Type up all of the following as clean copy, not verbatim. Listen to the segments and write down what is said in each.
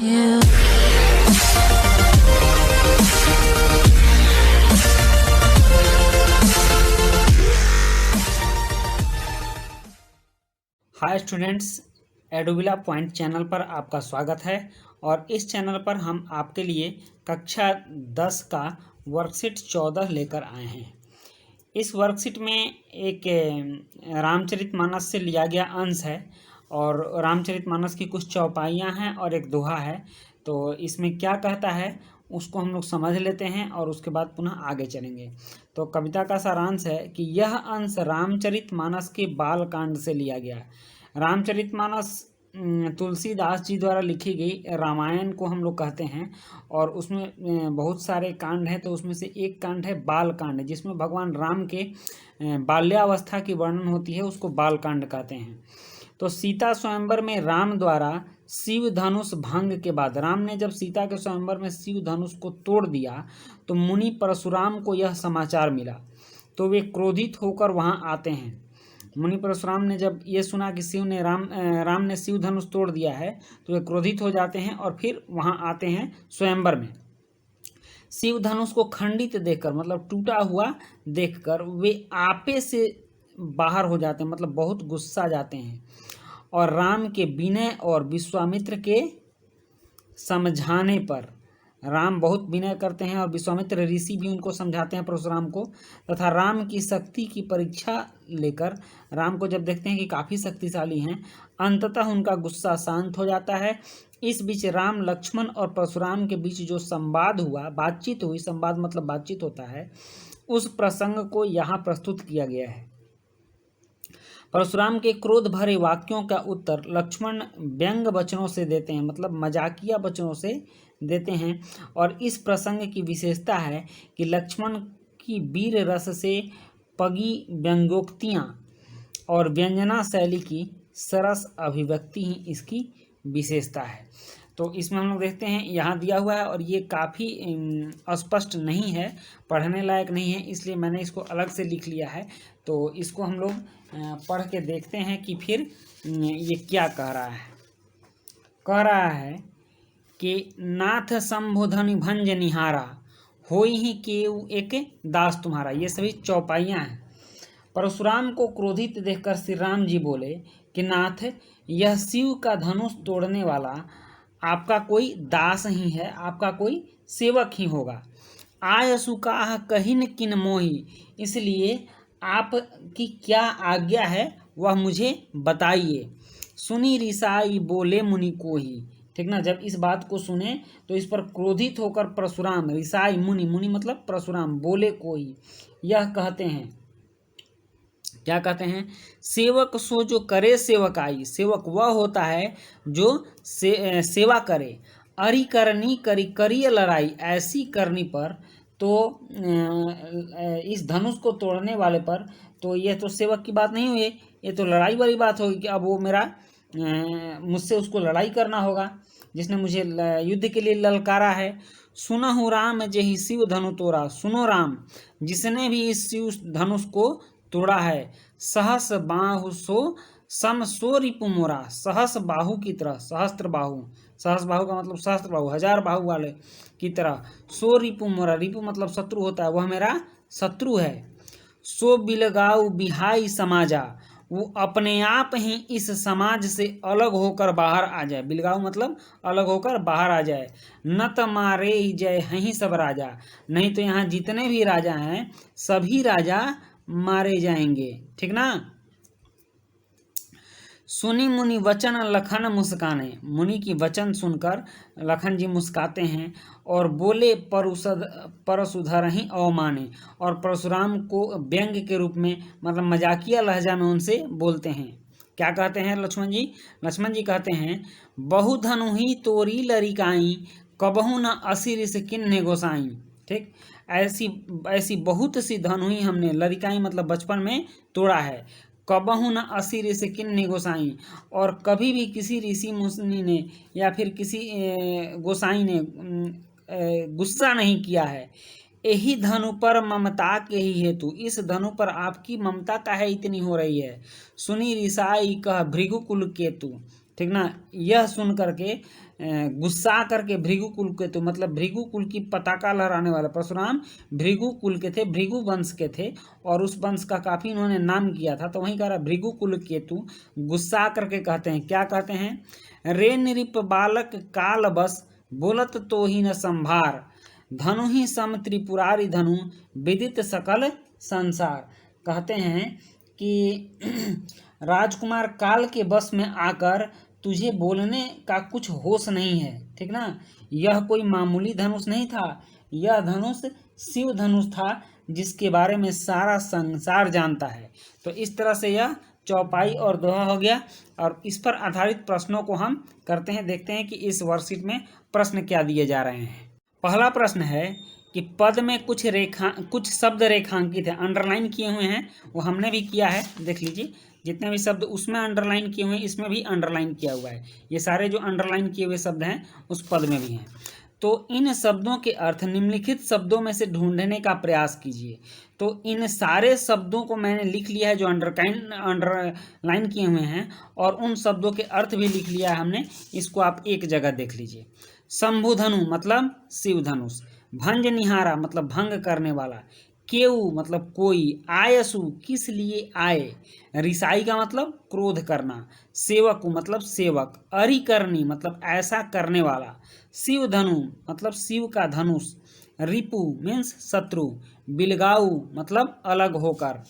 Hi students, एडोबिला point channel पर आपका स्वागत है। और इस चैनल पर हम आपके लिए कक्षा 10 का वर्कशीट 14 लेकर आए हैं। इस वर्कशीट में एक रामचरितमानस से लिया गया अंश है और रामचरितमानस की कुछ चौपाइयाँ हैं और एक दोहा है। तो इसमें क्या कहता है उसको हम लोग समझ लेते हैं और उसके बाद पुनः आगे चलेंगे। तो कविता का सारांश है कि यह अंश रामचरितमानस के बाल कांड से लिया गया है। रामचरितमानस तुलसीदास जी द्वारा लिखी गई रामायण को हम लोग कहते हैं और उसमें बहुत सारे कांड हैं। तो उसमें से एक कांड है बाल कांड, जिसमें भगवान राम के बाल्यावस्था की वर्णन होती है, उसको बाल कांड कहते हैं। तो सीता स्वयंवर में राम द्वारा शिव धनुष भंग के बाद, राम ने जब सीता के स्वयंवर में शिव धनुष को तोड़ दिया तो मुनि परशुराम को यह समाचार मिला, तो वे क्रोधित होकर वहां आते हैं। मुनि परशुराम ने जब ये सुना कि राम ने शिव धनुष तोड़ दिया है तो वे क्रोधित हो जाते हैं और फिर वहां आते हैं स्वयंवर में। शिव धनुष को खंडित देखकर, मतलब टूटा हुआ देखकर, वे आपे से बाहर हो जाते हैं, मतलब बहुत गुस्सा जाते हैं और राम के विनय और विश्वामित्र के समझाने पर, राम बहुत विनय करते हैं और विश्वामित्र ऋषि भी उनको समझाते हैं परशुराम को, तथा राम की शक्ति की परीक्षा लेकर राम को जब देखते हैं कि काफ़ी शक्तिशाली हैं, अंततः उनका गुस्सा शांत हो जाता है। इस बीच राम, लक्ष्मण और परशुराम के बीच जो संवाद हुआ, बातचीत हुई, संवाद मतलब बातचीत होता है, उस प्रसंग को यहाँ प्रस्तुत किया गया है। परशुराम के क्रोध भरे वाक्यों का उत्तर लक्ष्मण व्यंग वचनों से देते हैं, मतलब मजाकिया वचनों से देते हैं। और इस प्रसंग की विशेषता है कि लक्ष्मण की वीर रस से पगी व्यंग्योक्तियाँ और व्यंजना शैली की सरस अभिव्यक्ति ही इसकी विशेषता है। तो इसमें हम लोग देखते हैं यहाँ दिया हुआ है और ये काफ़ी अस्पष्ट नहीं है, पढ़ने लायक नहीं है, इसलिए मैंने इसको अलग से लिख लिया है। तो इसको हम लोग पढ़ के देखते हैं कि फिर ये क्या कह रहा है। कह रहा है कि नाथ संबोधन भंज निहारा, होई ही केउ एक दास तुम्हारा। ये सभी चौपाइयाँ हैं। परशुराम को क्रोधित देखकर श्री राम जी बोले कि नाथ, यह शिव का धनुष तोड़ने वाला आपका कोई दास ही है, आपका कोई सेवक ही होगा। आय सुकाह कहिन किन मोही, इसलिए आपकी क्या आज्ञा है वह मुझे बताइए। सुनी रिसाई बोले मुनि को ही, ठीक ना। जब इस बात को सुने तो इस पर क्रोधित होकर परशुराम, रिसाई मुनि, मुनि मतलब परशुराम, बोले कोई, यह कहते हैं, क्या कहते हैं, सेवक सो जो करे सेवकाई। सेवक वह होता है जो सेवा करे। अरि करनी करी करिय लड़ाई, ऐसी करनी पर, तो इस धनुष को तोड़ने वाले पर, तो यह तो सेवक की बात नहीं हुई, ये तो लड़ाई वाली बात होगी कि अब वो मेरा मुझसे उसको लड़ाई करना होगा, जिसने मुझे युद्ध के लिए ललकारा है। सुनहु राम जेहि शिव धनु तोड़ा, सुनो राम, जिसने भी इस शिव धनुष को तोड़ा है। सहस बाहु सो सम सो रिपु मोरा, सहस बाहु की तरह, सहस्त्र बाहु, सहस बाहु का मतलब सहस्त्र बाहु, हजार बाहु वाले की तरह। सो रिपु मोरा, रिपु मतलब शत्रु होता है, वह मेरा शत्रु है। सो बिलगाऊ बिहाई समाजा, वो अपने आप ही इस समाज से अलग होकर बाहर आ जाए। बिलगाऊ मतलब अलग होकर बाहर आ जाए। न त मारे जय हहीं सब राजा, नहीं तो यहाँ जितने भी राजा हैं सभी राजा मारे जाएंगे, ठीक ना। सुनी मुनि वचन लखन मुस्काने, मुनि की वचन सुनकर लखन जी मुस्काते हैं और बोले परशुधर ही अवमाने, और परशुराम को व्यंग के रूप में, मतलब मजाकिया लहजा में उनसे बोलते हैं। क्या कहते हैं लक्ष्मण जी? लक्ष्मण जी कहते हैं, बहु धनु ही तोरी लरिकाई, कबहू न असिर से किन्ने गोसाई। ठीक, ऐसी बहुत सी धनु ही हमने, लरिकाई मतलब बचपन में, तोड़ा है। कबहू न असिर से किन्ने गोसाई, और कभी भी किसी ऋषि मुनि ने या फिर किसी गोसाई ने गुस्सा नहीं किया है। यही धनु पर ममता के ही हेतु, इस धनु पर आपकी ममता काहे इतनी हो रही है। सुनी रिसाई कह भृगु कुल केतु, ठीक ना। यह सुन करके गुस्सा करके भृगु कुल के, तो मतलब भृगु कुल की पताका लहराने वाले परशुराम भृगु कुल के थे, भृगु वंश के थे, और उस वंश का काफी इन्होंने नाम किया था। तो वहीं कह रहा भृगु कुल केतु गुस्सा करके कहते हैं, क्या कहते हैं, रे नृप बालक काल बस बोलत तो ही न संभार, धनु ही सम त्रिपुरारी धनु विदित सकल संसार। कहते हैं कि राजकुमार काल के बस में आकर तुझे बोलने का कुछ होश नहीं है, ठीक ना। यह कोई मामूली धनुष नहीं था, यह धनुष शिव धनुष था, जिसके बारे में सारा संसार जानता है। तो इस तरह से यह चौपाई और दोहा हो गया, और इस पर आधारित प्रश्नों को हम करते हैं, देखते हैं कि इस वर्कशीट में प्रश्न क्या दिए जा रहे हैं। पहला प्रश्न है कि पद में कुछ शब्द रेखांकित है, अंडरलाइन किए हुए हैं, वो हमने भी किया है, देख लीजिए जितने भी शब्द उसमें अंडरलाइन किए हुए हैं, इसमें भी अंडरलाइन किया हुआ है। ये सारे जो अंडरलाइन किए हुए शब्द हैं उस पद में भी हैं। तो इन शब्दों के अर्थ निम्नलिखित शब्दों में से ढूंढने का प्रयास कीजिए। तो इन सारे शब्दों को मैंने लिख लिया है जो अंडरलाइन किए हुए हैं, और उन शब्दों के अर्थ भी लिख लिया है हमने, इसको आप एक जगह देख लीजिए। शंभुधनु मतलब शिव धनुष, भंज निहारा मतलब भंग करने वाला, केऊ मतलब कोई, आयसु किस लिए आए, रिसाई का मतलब क्रोध करना, सेवकु मतलब सेवक, अरिकरणी मतलब ऐसा करने वाला, शिव धनु मतलब शिव का धनुष, रिपु मीन्स शत्रु, बिलगाऊ मतलब अलग होकर,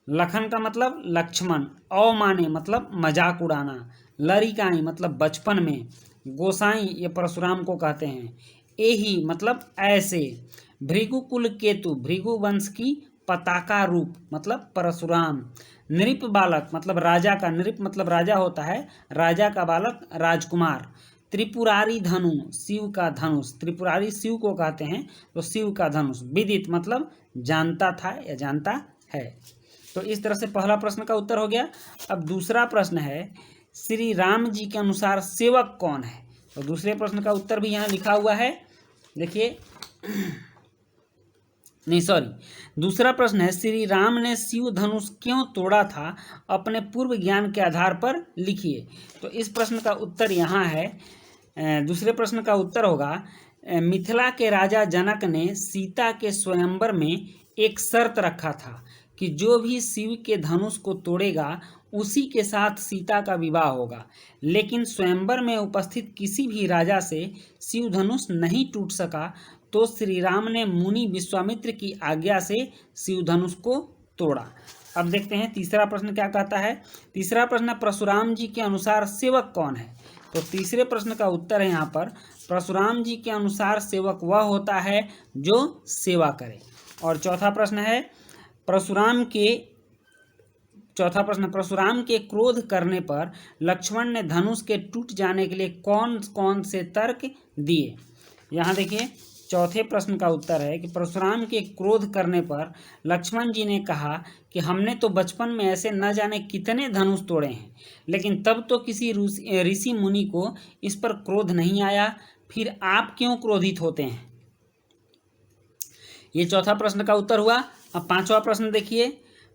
लखन का मतलब लक्ष्मण, अवमाने मतलब मजाक उड़ाना, लरिकाई मतलब बचपन में, गोसाई ये परशुराम को कहते हैं, एही मतलब ऐसे, भृगु कुल केतु भृगु वंश की पताका रूप मतलब परशुराम, नृप बालक मतलब राजा का, नृप मतलब राजा होता है, राजा का बालक राजकुमार, त्रिपुरारी धनु शिव का धनुष, त्रिपुरारी शिव को कहते हैं, तो शिव का धनुष, विदित मतलब जानता था या जानता है। तो इस तरह से पहला प्रश्न का उत्तर हो गया। अब दूसरा प्रश्न है, श्री राम जी के अनुसार सेवक कौन है। तो दूसरे प्रश्न का उत्तर भी यहाँ लिखा हुआ है, देखिए नहीं सॉरी, दूसरा प्रश्न है, श्री राम ने शिव धनुष क्यों तोड़ा था, अपने पूर्व ज्ञान के आधार पर लिखिए। तो इस प्रश्न का उत्तर यहाँ है, दूसरे प्रश्न का उत्तर होगा, मिथिला के राजा जनक ने सीता के स्वयंवर में एक शर्त रखा था कि जो भी शिव के धनुष को तोड़ेगा उसी के साथ सीता का विवाह होगा, लेकिन स्वयंवर में उपस्थित किसी भी राजा से शिव धनुष नहीं टूट सका, तो श्री राम ने मुनि विश्वामित्र की आज्ञा से शिव धनुष को तोड़ा। अब देखते हैं तीसरा प्रश्न क्या कहता है। तीसरा प्रश्न, परशुराम जी के अनुसार सेवक कौन है। तो तीसरे प्रश्न का उत्तर है यहाँ पर, परशुराम जी के अनुसार सेवक वह होता है जो सेवा करे। और चौथा प्रश्न है, परशुराम के क्रोध करने पर लक्ष्मण ने धनुष के टूट जाने के लिए कौन कौन से तर्क दिए। यहाँ देखिए चौथे प्रश्न का उत्तर है कि परशुराम के क्रोध करने पर लक्ष्मण जी ने कहा कि हमने तो बचपन में ऐसे न जाने कितने धनुष तोड़े हैं, लेकिन तब तो किसी ऋषि मुनि को इस पर क्रोध नहीं आया, फिर आप क्यों क्रोधित होते हैं। ये चौथा प्रश्न का उत्तर हुआ। अब पांचवा प्रश्न देखिए।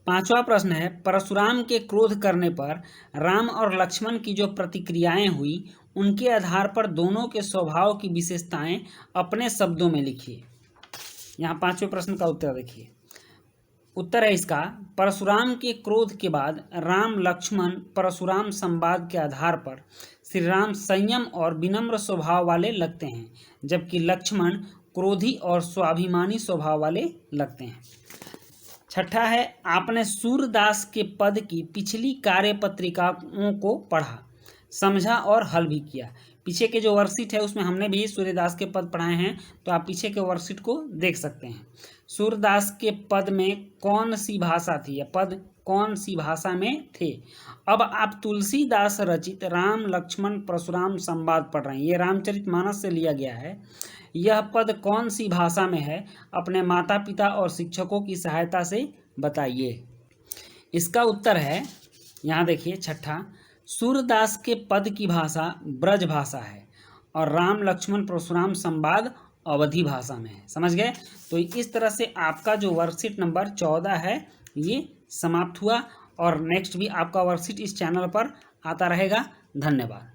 पांचवा प्रश्न है, परशुराम के क्रोध करने पर राम और लक्ष्मण की जो प्रतिक्रियाएं हुई उनके आधार पर दोनों के स्वभाव की विशेषताएं अपने शब्दों में लिखिए। यहाँ पांचवें प्रश्न का उत्तर देखिए। उत्तर है इसका, परशुराम के क्रोध के बाद राम लक्ष्मण परशुराम संवाद के आधार पर श्री राम संयम और विनम्र स्वभाव वाले लगते हैं, जबकि लक्ष्मण क्रोधी और स्वाभिमानी स्वभाव वाले लगते हैं। छठा है, आपने सूरदास के पद की पिछली कार्यपत्रिकाओं को पढ़ा, समझा और हल भी किया। पीछे के जो वर्कशीट है उसमें हमने भी सूर्यदास के पद पढ़ाए हैं, तो आप पीछे के वर्कशीट को देख सकते हैं। सूरदास के पद में कौन सी भाषा थी, या पद कौन सी भाषा में थे। अब आप तुलसीदास रचित राम लक्ष्मण परशुराम संवाद पढ़ रहे हैं, ये रामचरितमानस से लिया गया है। यह पद कौन सी भाषा में है, अपने माता पिता और शिक्षकों की सहायता से बताइए। इसका उत्तर है, यहाँ देखिए छठा, सूरदास के पद की भाषा ब्रज भाषा है और राम लक्ष्मण परशुराम संवाद अवधी भाषा में है। समझ गए। तो इस तरह से आपका जो वर्कशीट नंबर 14 है ये समाप्त हुआ, और नेक्स्ट भी आपका वर्कशीट इस चैनल पर आता रहेगा। धन्यवाद।